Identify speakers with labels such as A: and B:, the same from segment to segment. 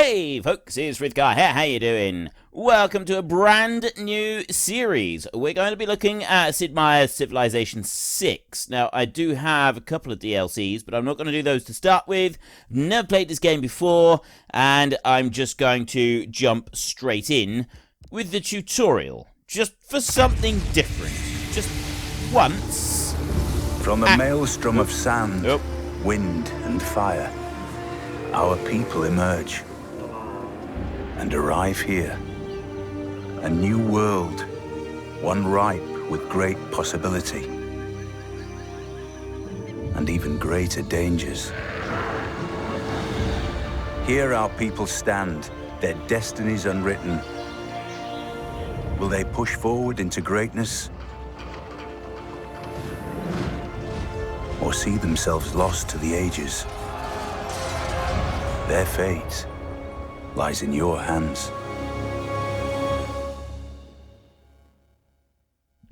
A: Hey folks, it's Frithgar here, how you doing? Welcome to a brand new series. We're going to be looking at Sid Meier's Civilization 6. Now, I do have a couple of DLCs, but I'm not going to do those to start with. Never played this game before, and I'm just going to jump straight in with the tutorial. Just for something different. Just once.
B: From the maelstrom of sand, wind and fire, our people emerge and arrive here. A new world, one ripe with great possibility and even greater dangers. Here our people stand, their destinies unwritten. Will they push forward into greatness? Or see themselves lost to the ages? Their fate lies in your hands.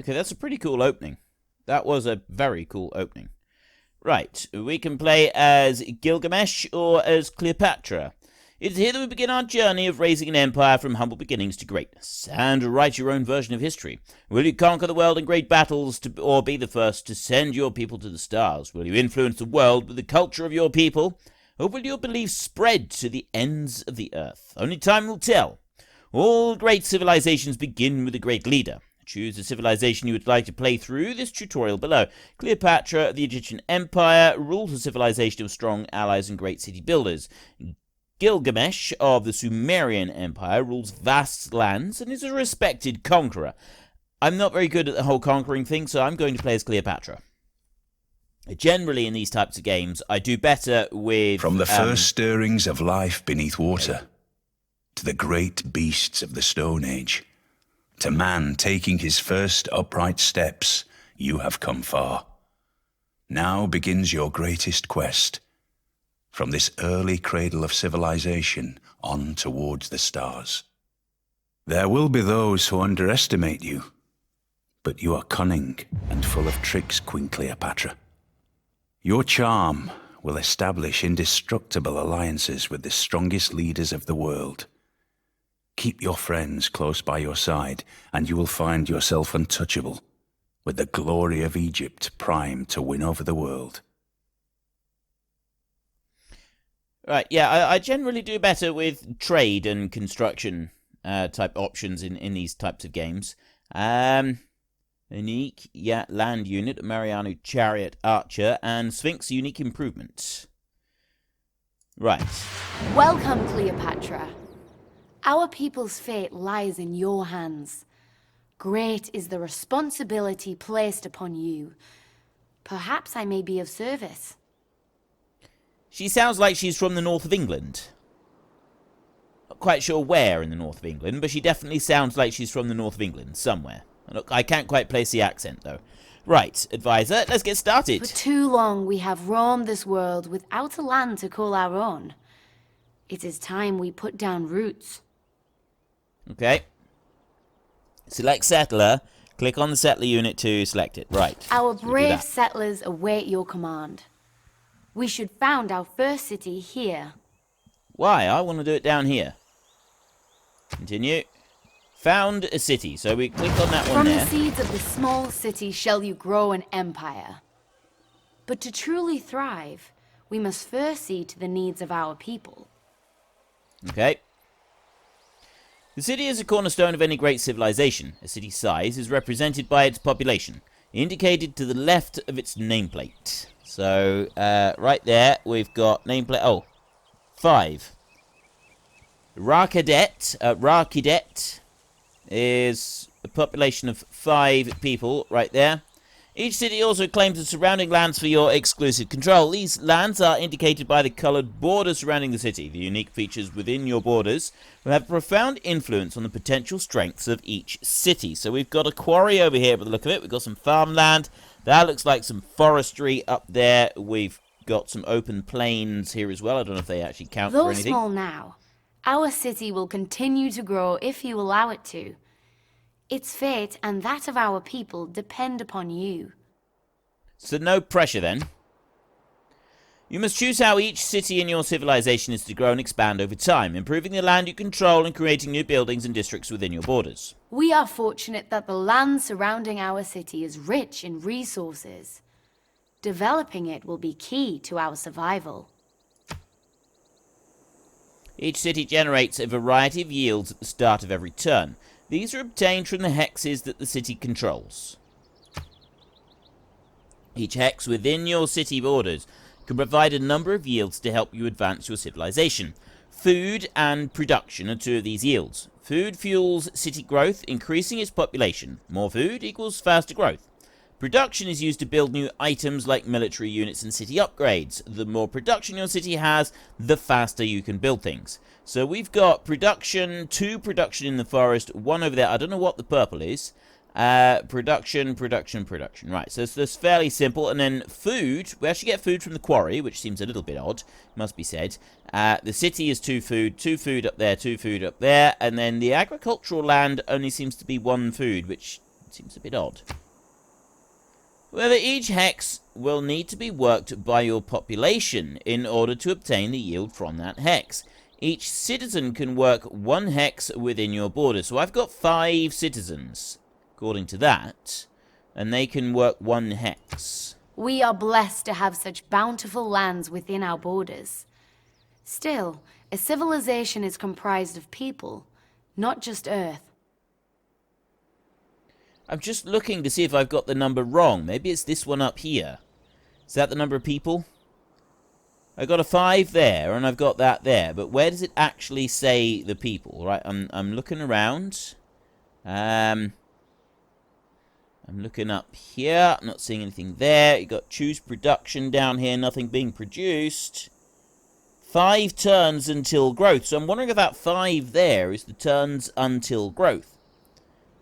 A: Okay, that's a pretty cool opening. That was a very cool opening. Right, we can play as Gilgamesh or as Cleopatra. It is here that we begin our journey of raising an empire from humble beginnings to greatness, and write your own version of history. Will you conquer the world in great battles, or be the first to send your people to the stars? Will you influence the world with the culture of your people, or will your beliefs spread to the ends of the earth? Only time will tell. All great civilizations begin with a great leader. Choose the civilization you would like to play through this tutorial below. Cleopatra of the Egyptian Empire rules a civilization of strong allies and great city builders. Gilgamesh of the Sumerian Empire rules vast lands and is a respected conqueror. I'm not very good at the whole conquering thing, so I'm going to play as Cleopatra. Generally, in these types of games, I do better with...
B: From the first stirrings of life beneath water, to the great beasts of the Stone Age, to man taking his first upright steps, you have come far. Now begins your greatest quest. From this early cradle of civilization on towards the stars. There will be those who underestimate you, but you are cunning and full of tricks, Queen Cleopatra. Your charm will establish indestructible alliances with the strongest leaders of the world. Keep your friends close by your side, and you will find yourself untouchable, with the glory of Egypt primed to win over the world.
A: Right, yeah, I generally do better with trade and construction type options in these types of games. Unique, yeah, land unit, Mariano Chariot Archer, and Sphinx unique improvement. Right.
C: Welcome, Cleopatra. Our people's fate lies in your hands. Great is the responsibility placed upon you. Perhaps I may be of service.
A: She sounds like she's from the north of England. Not quite sure where in the north of England, but she definitely sounds like she's from the north of England, somewhere. Look, I can't quite place the accent, though. Right, advisor, let's get started.
C: For too long we have roamed this world without a land to call our own. It is time we put down roots.
A: Okay. Select settler. Click on the settler unit to select it. Right.
C: Our brave settlers await your command. We should found our first city here.
A: Why? I want to do it down here. Continue. Found a city, so we click on that one there.
C: From the seeds of the small city shall you grow an empire. But to truly thrive, we must first see to the needs of our people.
A: Okay. The city is a cornerstone of any great civilization. A city's size is represented by its population, indicated to the left of its nameplate. So, right there, we've got nameplate, 5. Rakidet is a population of 5 people, right there. Each city also claims the surrounding lands for your exclusive control. These lands are indicated by the coloured border surrounding the city. The unique features within your borders will have a profound influence on the potential strengths of each city. So we've got a quarry over here by the look of it. We've got some farmland. That looks like some forestry up there. We've got some open plains here as well. I don't know if they actually count for anything.
C: Though small now, our city will continue to grow if you allow it to. Its fate and that of our people depend upon you.
A: So no pressure then. You must choose how each city in your civilization is to grow and expand over time, improving the land you control and creating new buildings and districts within your borders.
C: We are fortunate that the land surrounding our city is rich in resources. Developing it will be key to our survival.
A: Each city generates a variety of yields at the start of every turn. These are obtained from the hexes that the city controls. Each hex within your city borders can provide a number of yields to help you advance your civilization. Food and production are two of these yields. Food fuels city growth, increasing its population. More food equals faster growth. Production is used to build new items like military units and city upgrades. The more production your city has, the faster you can build things. So we've got production, 2 production in the forest, 1 over there. I don't know what the purple is. Production. Right, so that's fairly simple. And then food, we actually get food from the quarry, which seems a little bit odd, must be said. The city is 2 food up there, 2 food up there. And then the agricultural land only seems to be 1 food, which seems a bit odd. Whether each hex will need to be worked by your population in order to obtain the yield from that hex. Each citizen can work 1 hex within your border. So I've got 5 citizens, according to that, and they can work 1 hex.
C: We are blessed to have such bountiful lands within our borders. Still, a civilization is comprised of people, not just Earth.
A: I'm just looking to see if I've got the number wrong. Maybe it's this one up here. Is that the number of people? I got a 5 there, and I've got that there. But where does it actually say the people? Right, I'm looking around. I'm looking up here. I'm not seeing anything there. You got choose production down here. Nothing being produced. 5 turns until growth. So I'm wondering if that 5 there is the turns until growth.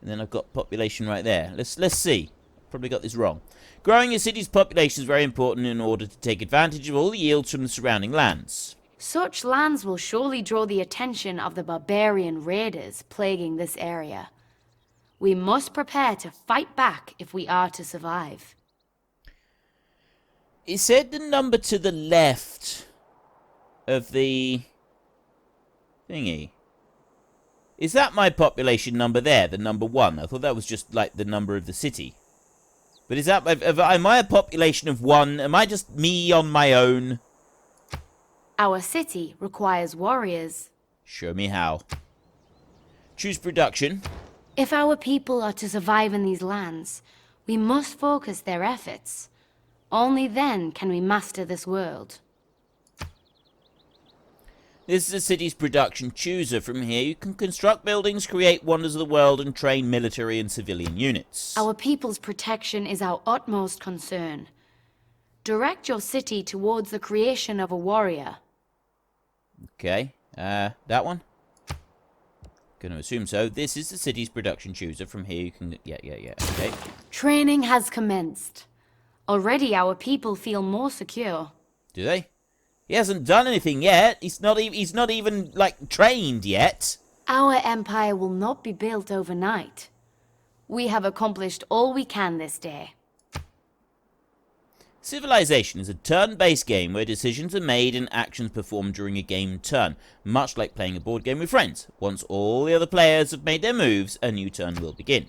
A: And then I've got population right there. Let's see. Probably got this wrong. Growing your city's population is very important in order to take advantage of all the yields from the surrounding lands.
C: Such lands will surely draw the attention of the barbarian raiders plaguing this area. We must prepare to fight back if we are to survive.
A: It said the number to the left of the thingy. Is that my population number there, the number 1? I thought that was just like the number of the city. But is that, am I a population of 1? Am I just me on my own?
C: Our city requires warriors.
A: Show me how. Choose production.
C: If our people are to survive in these lands, we must focus their efforts. Only then can we master this world.
A: This is the city's production chooser. From here you can construct buildings, create wonders of the world, and train military and civilian units.
C: Our people's protection is our utmost concern. Direct your city towards the creation of a warrior.
A: Okay, that one? Gonna assume so. This is the city's production chooser. From here you can... Yeah, okay.
C: Training has commenced. Already our people feel more secure.
A: Do they? He hasn't done anything yet. He's not even, like, trained yet.
C: Our empire will not be built overnight. We have accomplished all we can this day.
A: Civilization is a turn-based game where decisions are made and actions performed during a game turn, much like playing a board game with friends. Once all the other players have made their moves, a new turn will begin.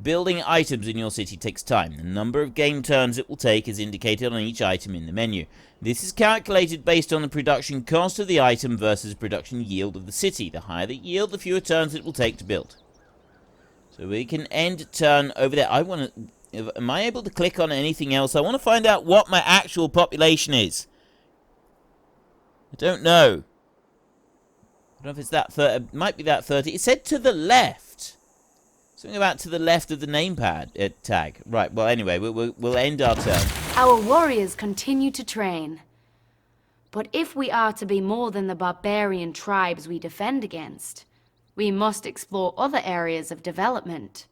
A: Building items in your city takes time. The number of game turns it will take is indicated on each item in the menu. This is calculated based on the production cost of the item versus production yield of the city. The higher the yield, the fewer turns it will take to build. So we can end turn over there. Am I able to click on anything else? I want to find out what my actual population is. I don't know. I don't know if it's that 30. It might be that 30. It said to the left. Something about to the left of the namepad tag. Right, well, anyway, we'll end our turn.
C: Our warriors continue to train. But if we are to be more than the barbarian tribes we defend against, we must explore other areas of development.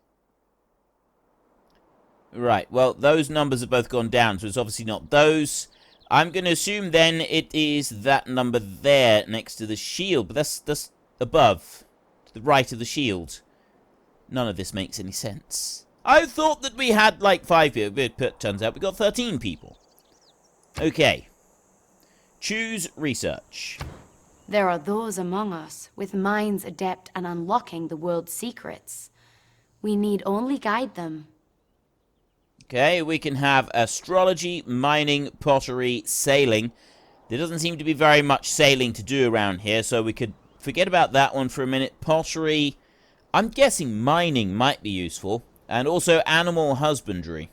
A: Right, well, those numbers have both gone down, so it's obviously not those. I'm going to assume then it is that number there next to the shield, but that's above, to the right of the shield. None of this makes any sense. I thought that we had like 5 people, but it turns out we got 13 people. Okay. Choose research.
C: There are those among us with minds adept at unlocking the world's secrets. We need only guide them.
A: Okay, we can have astrology, mining, pottery, sailing. There doesn't seem to be very much sailing to do around here, so we could forget about that one for a minute. Pottery, I'm guessing mining might be useful, and also animal husbandry.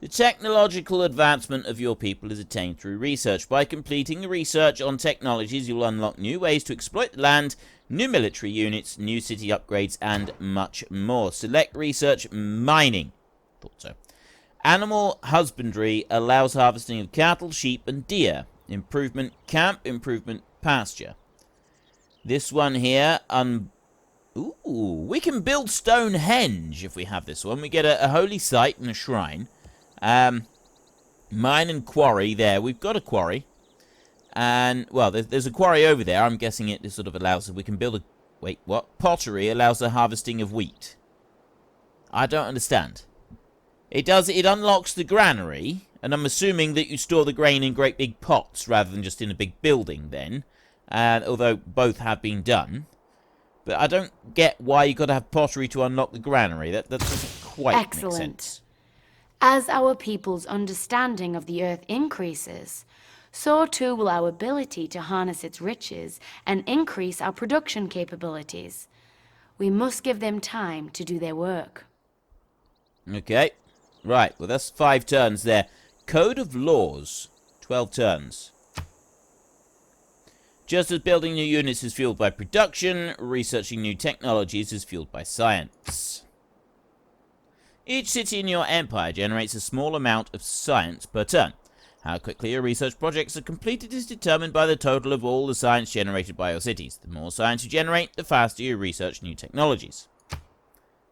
A: The technological advancement of your people is attained through research. By completing the research on technologies, you'll unlock new ways to exploit the land, new military units, new city upgrades, and much more. Select research mining. Thought so. Animal husbandry allows harvesting of cattle, sheep, and deer. Improvement camp, improvement pasture. This one here, ooh, we can build Stonehenge if we have this one. We get a holy site and a shrine. Mine and quarry there. We've got a quarry. And, well, there's a quarry over there. I'm guessing it sort of allows us, we can build a, wait, what? Pottery allows the harvesting of wheat. I don't understand. It unlocks the granary, and I'm assuming that you store the grain in great big pots rather than just in a big building then. Although both have been done. But I don't get why you've got to have pottery to unlock the granary. That doesn't quite make sense.
C: As our people's understanding of the earth increases, so too will our ability to harness its riches and increase our production capabilities. We must give them time to do their work.
A: Okay. Right, well that's 5 turns there. Code of Laws. 12 turns. Just as building new units is fueled by production, researching new technologies is fueled by science. Each city in your empire generates a small amount of science per turn. How quickly your research projects are completed is determined by the total of all the science generated by your cities. The more science you generate, the faster you research new technologies.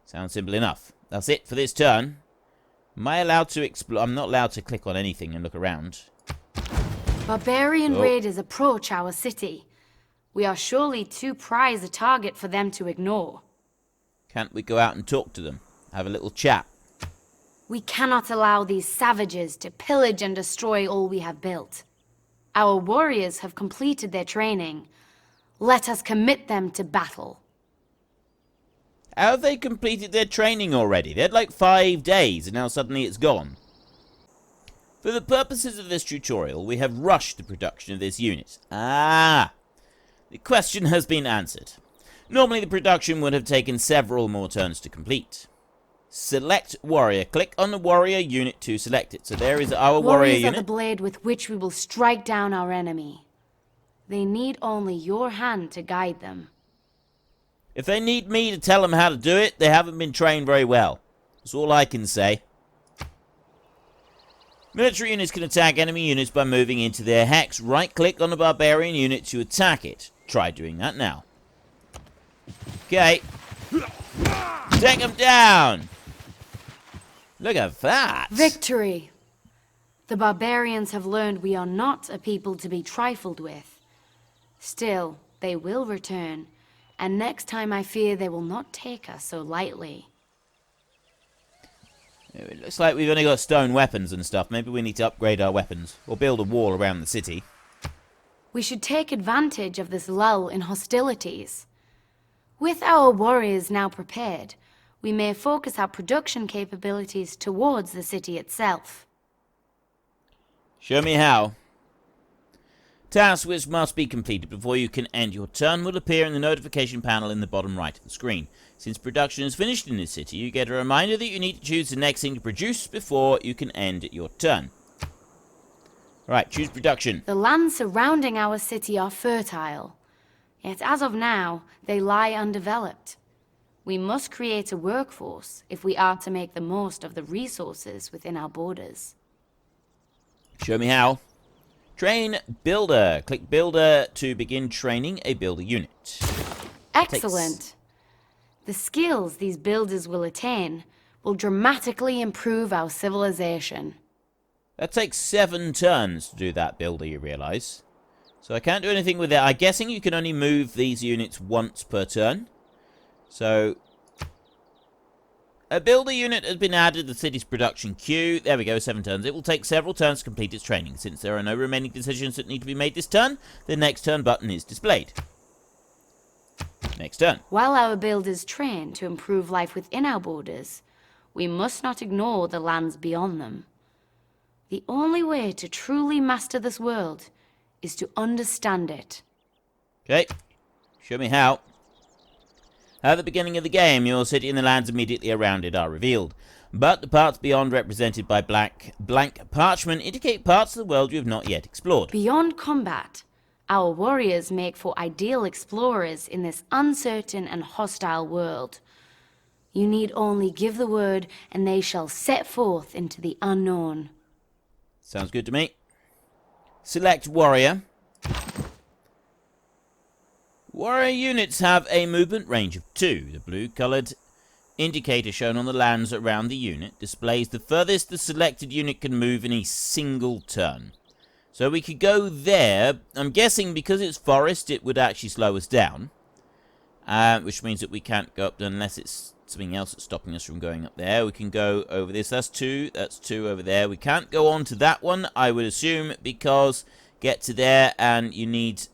A: Sounds simple enough. That's it for this turn. Am I allowed to explore? I'm not allowed to click on anything and look around.
C: Barbarian raiders approach our city. We are surely too prized a target for them to ignore.
A: Can't we go out and talk to them? Have a little chat.
C: We cannot allow these savages to pillage and destroy all we have built. Our warriors have completed their training. Let us commit them to battle.
A: How have they completed their training already? They had like 5 days and now suddenly it's gone. For the purposes of this tutorial, we have rushed the production of this unit. The question has been answered. Normally the production would have taken several more turns to complete. Select warrior. Click on the warrior unit to select it. So there is our warrior unit.
C: Warriors are the blade with which we will strike down our enemy. They need only your hand to guide them.
A: If they need me to tell them how to do it, they haven't been trained very well. That's all I can say. Military units can attack enemy units by moving into their hex. Right-click on the barbarian unit to attack it. Try doing that now. Okay. Take them down! Look at that!
C: Victory! The barbarians have learned we are not a people to be trifled with. Still, they will return, and next time I fear they will not take us so lightly.
A: It looks like we've only got stone weapons and stuff. Maybe we need to upgrade our weapons, or build a wall around the city.
C: We should take advantage of this lull in hostilities. With our warriors now prepared, we may focus our production capabilities towards the city itself.
A: Show me how. Tasks which must be completed before you can end your turn will appear in the notification panel in the bottom right of the screen. Since production is finished in this city, you get a reminder that you need to choose the next thing to produce before you can end your turn. Right, choose production.
C: The lands surrounding our city are fertile, yet as of now, they lie undeveloped. We must create a workforce if we are to make the most of the resources within our borders.
A: Show me how. Train Builder. Click Builder to begin training a builder unit.
C: Excellent. The skills these builders will attain will dramatically improve our civilization.
A: That takes 7 turns to do that builder, you realise. So I can't do anything with it. I'm guessing you can only move these units once per turn. So, A builder unit has been added to the city's production queue. There we go, 7 turns. It will take several turns to complete its training. Since there are no remaining decisions that need to be made this turn, the next turn button is displayed. Next turn.
C: While our builders train to improve life within our borders, we must not ignore the lands beyond them. The only way to truly master this world is to understand it.
A: Okay, show me how. At the beginning of the game, your city and the lands immediately around it are revealed. But the parts beyond, represented by blank parchment, indicate parts of the world you have not yet explored.
C: Beyond combat, our warriors make for ideal explorers in this uncertain and hostile world. You need only give the word, and they shall set forth into the unknown.
A: Sounds good to me. Select warrior. Warrior units have a movement range of 2. The blue-coloured indicator shown on the lands around the unit displays the furthest the selected unit can move in a single turn. So we could go there. I'm guessing because it's forest, it would actually slow us down. Which means that we can't go up there unless it's something else that's stopping us from going up there. We can go over this. That's 2. That's 2 over there. We can't go on to that one, I would assume, because get to there and you need...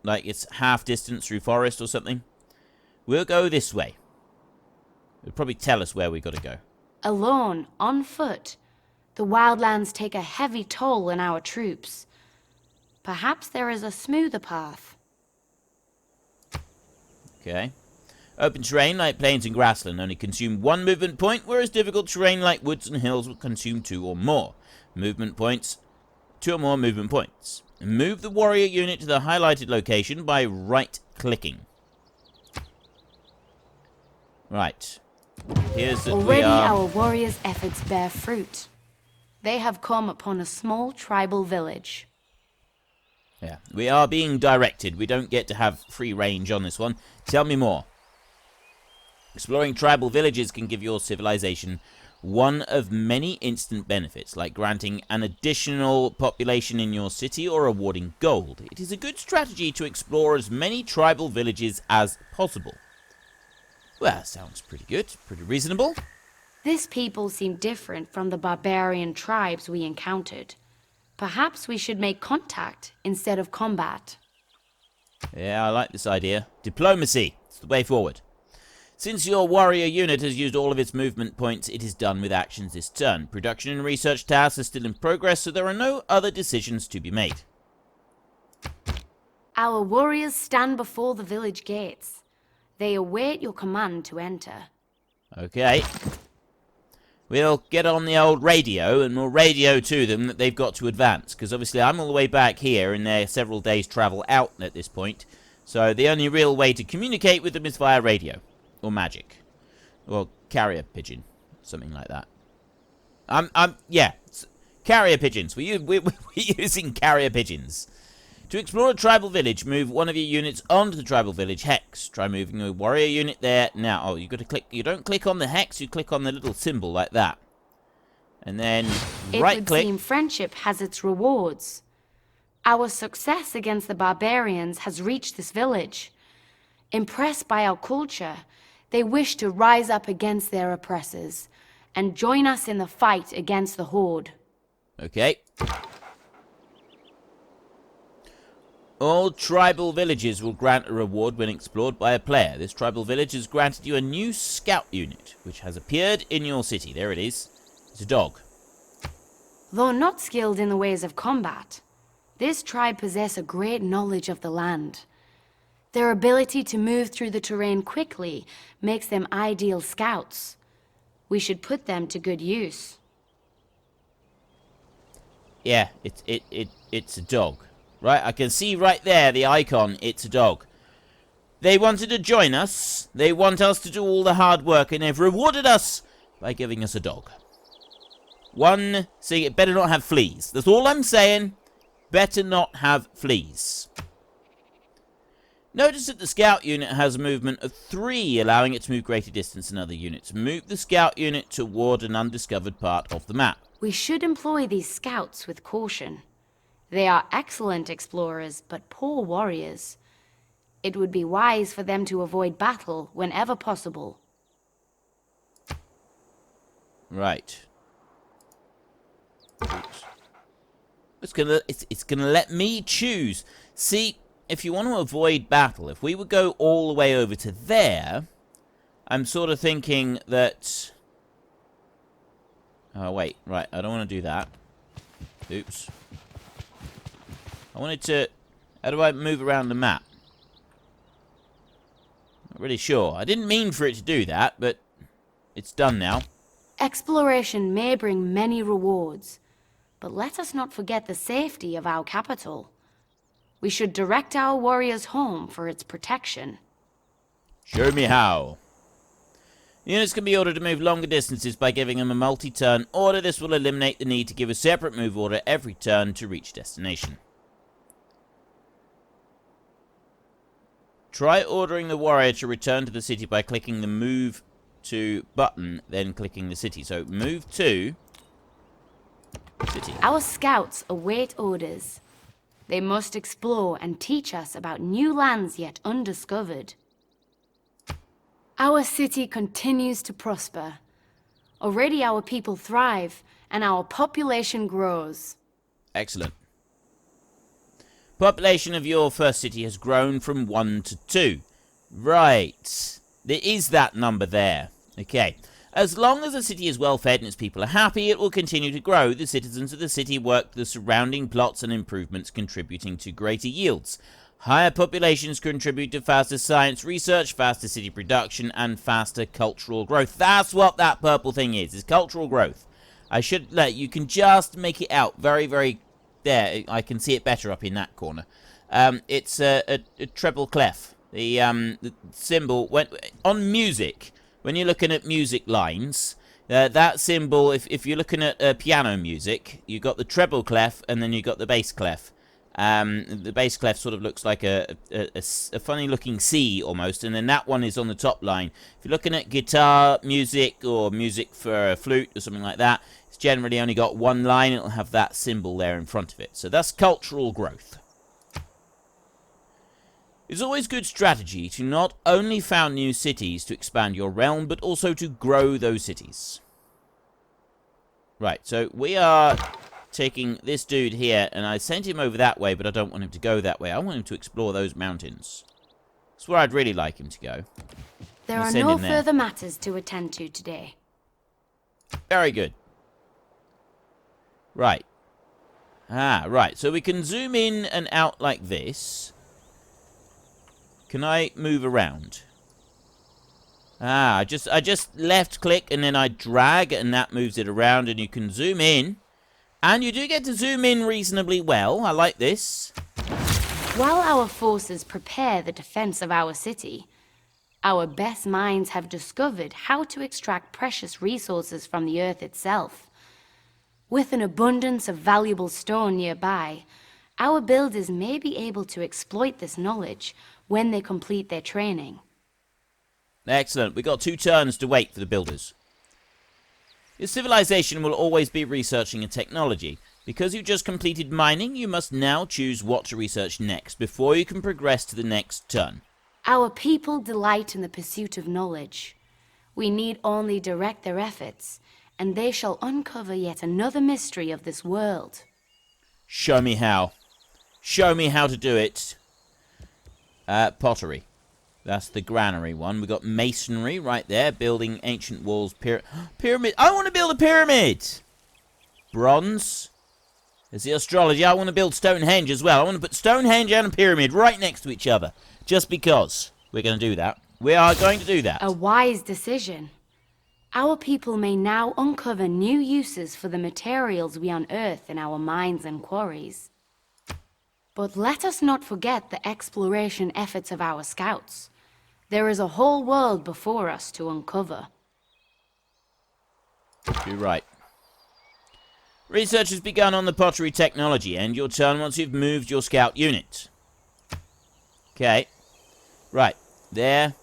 A: like it's half distance through forest or something. We'll go this way. It'll probably tell us where we got to go.
C: Alone, on foot, the wildlands take a heavy toll on our troops. Perhaps there is a smoother path.
A: Okay. Open terrain like plains and grassland only consume 1 movement point, whereas difficult terrain like woods and hills will consume 2 or more movement points. 2 or more movement points. Move the warrior unit to the highlighted location by right-clicking. Right. Here's that
C: Already
A: we are...
C: our warriors' efforts bear fruit. They have come upon a small tribal village.
A: Yeah, we are being directed. We don't get to have free range on this one. Tell me more. Exploring tribal villages can give your civilization one of many instant benefits, like granting an additional population in your city or awarding gold. It is a good strategy to explore as many tribal villages as possible. Well, sounds pretty good, pretty reasonable.
C: This people seem different from the barbarian tribes we encountered. Perhaps we should make contact instead of combat.
A: Yeah, I like this idea. Diplomacy. It's the way forward. Since your warrior unit has used all of its movement points, it is done with actions this turn. Production and research tasks are still in progress, so there are no other decisions to be made.
C: Our warriors stand before the village gates. They await your command to enter.
A: Okay. We'll get on the old radio and we'll radio to them that they've got to advance, because obviously I'm all the way back here and they're several days travel out at this point. So the only real way to communicate with them is via radio. Or magic. Or carrier pigeon. Something like that. Yeah. Carrier pigeons. We're using carrier pigeons. To explore a tribal village, move one of your units onto the tribal village hex. Try moving a warrior unit there. Now, oh, you got to click. You don't click on the hex, you click on the little symbol like that. And then right click.
C: It would seem friendship has its rewards. Our success against the barbarians has reached this village. Impressed by our culture, they wish to rise up against their oppressors and join us in the fight against the Horde.
A: Okay. All tribal villages will grant a reward when explored by a player. This tribal village has granted you a new scout unit, which has appeared in your city. There it is. It's a dog.
C: Though not skilled in the ways of combat, this tribe possess a great knowledge of the land. Their ability to move through the terrain quickly makes them ideal scouts. We should put them to good use.
A: Yeah, it's a dog. Right, I can see right there the icon, it's a dog. They wanted to join us. They want us to do all the hard work, and they've rewarded us by giving us a dog. See, it better not have fleas. That's all I'm saying. Better not have fleas. Notice that the scout unit has a movement of 3, allowing it to move greater distance than other units. Move the scout unit toward an undiscovered part of the map.
C: We should employ these scouts with caution. They are excellent explorers, but poor warriors. It would be wise for them to avoid battle whenever possible.
A: Right. Oops. It's gonna let me choose. See, if you want to avoid battle, if we would go all the way over to there, I'm sort of thinking that... Oh, wait. Right, I don't want to do that. Oops. I wanted to... How do I move around the map? Not really sure. I didn't mean for it to do that, but it's done now.
C: Exploration may bring many rewards, but let us not forget the safety of our capital. We should direct our warriors home for its protection.
A: Show me how. Units can be ordered to move longer distances by giving them a multi-turn order. This will eliminate the need to give a separate move order every turn to reach destination. Try ordering the warrior to return to the city by clicking the move to button, then clicking the city. So move to city.
C: Our scouts await orders. They must explore and teach us about new lands yet undiscovered. Our city continues to prosper. Already our people thrive, and our population grows.
A: Excellent. Population of your first city has grown from 1 to 2. Right. There is that number there. Okay. As long as the city is well fed and its people are happy, it will continue to grow. The citizens of the city work the surrounding plots and improvements, contributing to greater yields. Higher populations contribute to faster science research, faster city production, and faster cultural growth. That's what that purple thing is cultural growth. I should let you can just make it out very, very... There, I can see it better up in that corner. It's a treble clef. The symbol... on music... When you're looking at music lines, that symbol, if you're looking at piano music, you've got the treble clef and then you've got the bass clef. The bass clef sort of looks like a funny-looking C almost, and then that one is on the top line. If you're looking at guitar music or music for a flute or something like that, it's generally only got one line. It'll have that symbol there in front of it. So that's cultural growth. It's always good strategy to not only found new cities to expand your realm, but also to grow those cities. Right, so we are taking this dude here, and I sent him over that way, but I don't want him to go that way. I want him to explore those mountains. That's where I'd really like him to go.
C: There are no further matters to attend to today.
A: Very good. Right. Right, so we can zoom in and out like this. Can I move around? I just left click and then I drag and that moves it around and you can zoom in. And you do get to zoom in reasonably well. I like this.
C: While our forces prepare the defense of our city, our best minds have discovered how to extract precious resources from the earth itself. With an abundance of valuable stone nearby, our builders may be able to exploit this knowledge when they complete their training.
A: Excellent. We've got 2 turns to wait for the builders. Your civilization will always be researching a technology. Because you just completed mining, you must now choose what to research next before you can progress to the next turn.
C: Our people delight in the pursuit of knowledge. We need only direct their efforts, and they shall uncover yet another mystery of this world.
A: Show me how. Show me how to do it. Pottery. That's the granary one. We've got masonry right there. Building ancient walls. Pyramid. I want to build a pyramid! Bronze. There's the astrology. I want to build Stonehenge as well. I want to put Stonehenge and a pyramid right next to each other. Just because we're going to do that. We are going to do that.
C: A wise decision. Our people may now uncover new uses for the materials we unearth in our mines and quarries. But let us not forget the exploration efforts of our scouts. There is a whole world before us to uncover.
A: You're right. Research has begun on the pottery technology. End your turn once you've moved your scout unit. Okay. Right. There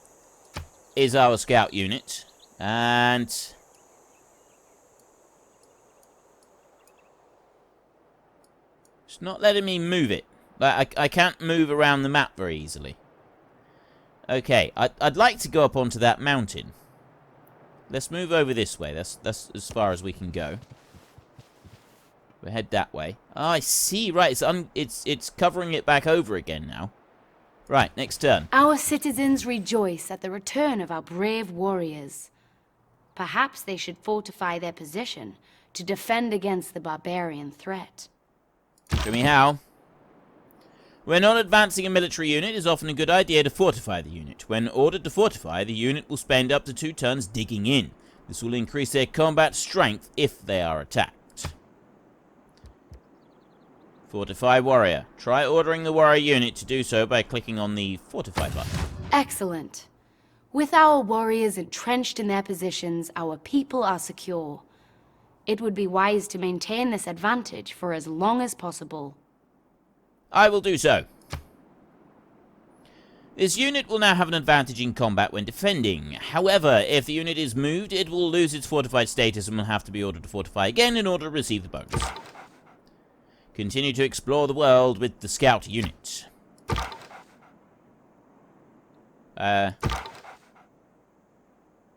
A: is our scout unit. And it's not letting me move it. I can't move around the map very easily. Okay, I'd like to go up onto that mountain. Let's move over this way. That's as far as we can go. We'll head that way. Oh, I see. Right, it's covering it back over again now. Right, next turn.
C: Our citizens rejoice at the return of our brave warriors. Perhaps they should fortify their position to defend against the barbarian threat.
A: Show me how. When not advancing a military unit, it is often a good idea to fortify the unit. When ordered to fortify, the unit will spend up to 2 turns digging in. This will increase their combat strength if they are attacked. Fortify warrior. Try ordering the warrior unit to do so by clicking on the fortify button.
C: Excellent. With our warriors entrenched in their positions, our people are secure. It would be wise to maintain this advantage for as long as possible.
A: I will do so. This unit will now have an advantage in combat when defending. However, if the unit is moved, it will lose its fortified status and will have to be ordered to fortify again in order to receive the bonus. Continue to explore the world with the scout unit.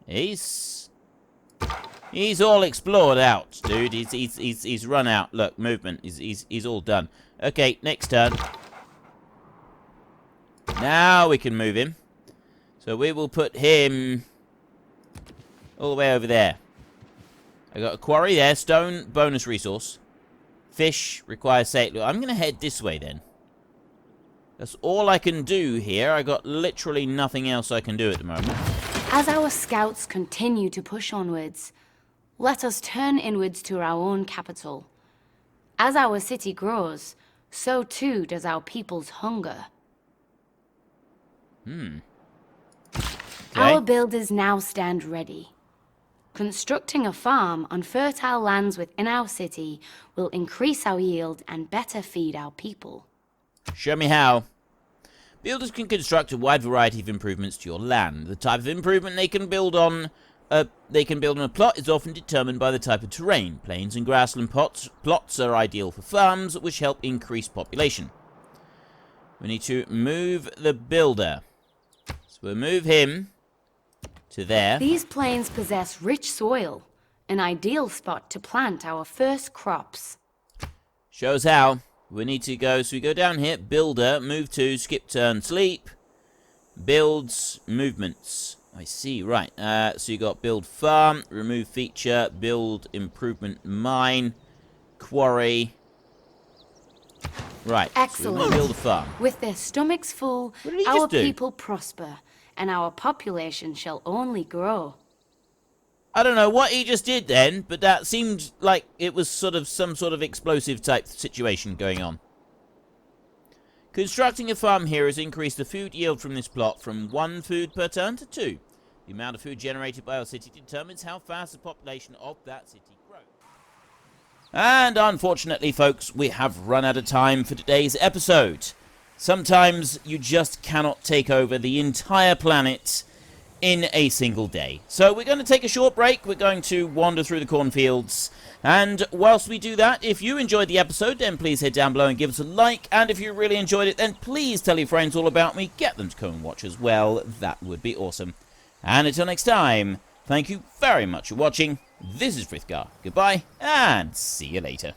A: He's all explored out, dude. He's run out. Look, movement. He's all done. Okay, next turn. Now we can move him. So we will put him all the way over there. I got a quarry there. Stone, bonus resource. Fish requires safety. I'm going to head this way then. That's all I can do here. I got literally nothing else I can do at the moment.
C: As our scouts continue to push onwards, let us turn inwards to our own capital. As our city grows, so too does our people's hunger.
A: Okay.
C: Our builders now stand ready. Constructing a farm on fertile lands within our city will increase our yield and better feed our people.
A: Show me how. Builders can construct a wide variety of improvements to your land. The type of improvement they can build on a plot is often determined by the type of terrain. Plains and grassland plots are ideal for farms, which help increase population. We need to move the builder. So we'll move him to there.
C: These plains possess rich soil, an ideal spot to plant our first crops.
A: Shows how. We need to go, so we go down here, builder, move to, skip turn, sleep, builds, movements. I see, right. So you got build farm, remove feature, build improvement mine, quarry. Right.
C: Excellent.
A: So we build a farm.
C: With their stomachs full,
A: What did he
C: our
A: just do?
C: people prosper, and our population shall only grow.
A: I don't know what he just did then, but that seemed like it was sort of some sort of explosive type situation going on. Constructing a farm here has increased the food yield from this plot from 1 food per turn to 2. The amount of food generated by our city determines how fast the population of that city grows. And unfortunately, folks, we have run out of time for today's episode. Sometimes you just cannot take over the entire planet in a single day. So we're going to take a short break. We're going to wander through the cornfields. And whilst we do that, if you enjoyed the episode, then please head down below and give us a like. And if you really enjoyed it, then please tell your friends all about me. Get them to come and watch as well. That would be awesome. And until next time, thank you very much for watching. This is Frithgar. Goodbye, and see you later.